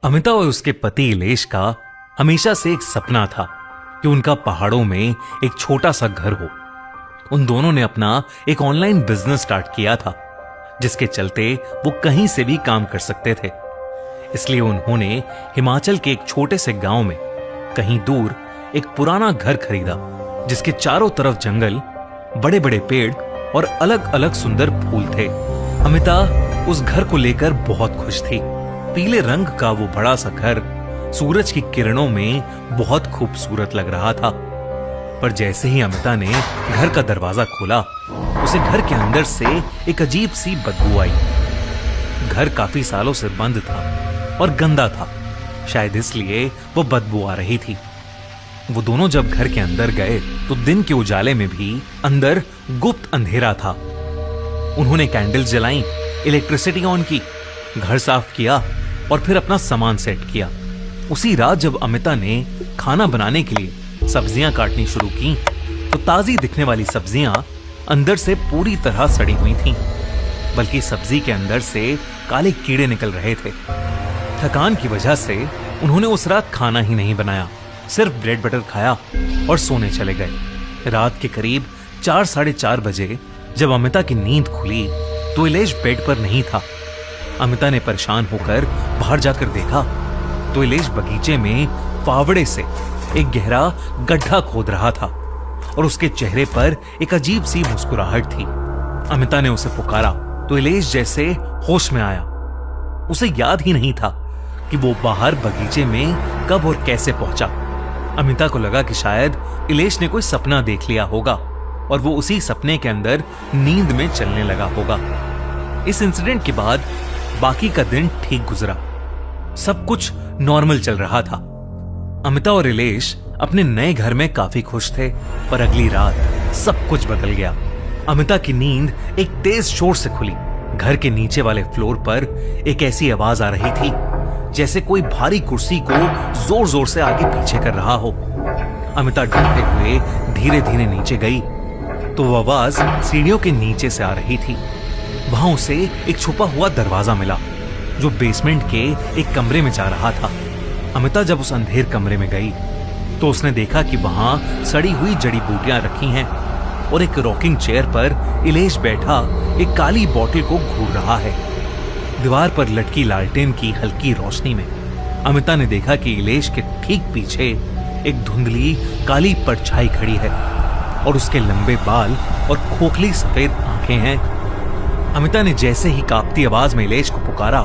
अमिता और उसके पति इलेश का हमेशा से एक सपना था कि उनका पहाड़ों में एक छोटा सा घर हो। उन दोनों ने अपना एक ऑनलाइन बिजनेस स्टार्ट किया था, जिसके चलते वो कहीं से भी काम कर सकते थे। इसलिए उन्होंने हिमाचल के एक छोटे से गांव में कहीं दूर एक पुराना घर खरीदा, जिसके चारों तरफ जंगल, बड़े बड़े पेड़ और अलग अलग सुंदर फूल थे। अमिता उस घर को लेकर बहुत खुश थी। पीले रंग का वो बड़ा सा घर सूरज की किरणों में बहुत खूबसूरत लग रहा था। पर जैसे ही अमिता ने घर का दरवाजा खोला, उसे घर के अंदर से एक अजीब सी बदबू आई। घर काफी सालों से बंद था और गंदा था, शायद इसलिए वो बदबू आ रही थी। वो दोनों जब घर के अंदर गए तो दिन के उजाले में भी अंदर गुप्त अंधेरा था। उन्होंने कैंडल्स जलाई, इलेक्ट्रिसिटी ऑन की, घर साफ किया और फिर अपना सामान सेट किया। उसी रात जब अमिता ने खाना बनाने के लिए सब्जियां काटनी शुरू की तो ताजी दिखने वाली सब्जियां अंदर से पूरी तरह सड़ी हुई थीं, बल्कि सब्जी के अंदर से काले कीड़े निकल रहे थे। थकान की वजह से उन्होंने उस रात खाना ही नहीं बनाया, सिर्फ ब्रेड बटर खाया और सोने चले गए। रात के करीब 4-4:30 बजे जब अमिता की नींद खुली तो इलेश बेड पर नहीं था। अमिता ने परेशान होकर बाहर जाकर देखा तो इलेश बगीचे में फावड़े से एक गहरा गड्ढा खोद रहा था और उसके चेहरे पर एक अजीब सी मुस्कुराहट थी। अमिता ने उसे पुकारा तो इलेश जैसे होश में आया। उसे याद ही नहीं था कि वो बाहर बगीचे में कब और कैसे पहुंचा। अमिता को लगा कि शायद इलेश ने कोई सपना देख लिया होगा और वो उसी सपने के अंदर नींद में चलने लगा होगा। इस इंसिडेंट के बाद बाकी का दिन ठीक गुजरा, सब कुछ नॉर्मल चल रहा था। अमिता और इलेश अपने नए घर में काफी खुश थे, पर अगली रात सब कुछ बदल गया। अमिता की नींद एक तेज शोर से खुली। घर के नीचे वाले फ्लोर पर एक ऐसी आवाज आ रही थी जैसे कोई भारी कुर्सी को जोर जोर से आगे पीछे कर रहा हो। अमिता डरते हुए धीरे धीरे नीचे गई तो वो आवाज सीढ़ियों के नीचे से आ रही थी। वहां उसे एक छुपा हुआ दरवाजा मिला जो बेसमेंट के एक कमरे में जा रहा था। अमिता जब उस अंधेर कमरे में गई तो उसने देखा कि वहां सड़ी हुई जड़ी बूटियां रखी हैं और एक रॉकिंग चेयर पर इलेश बैठा एक काली बोतल को घूर रहा है। दीवार पर लटकी लालटेन की हल्की रोशनी में अमिता ने देखा कि इलेश के ठीक पीछे एक धुंधली काली परछाई खड़ी है और उसके लंबे बाल और खोखली सफेद आंखें हैं। अमिता ने जैसे ही कांपती आवाज में इलेश को पुकारा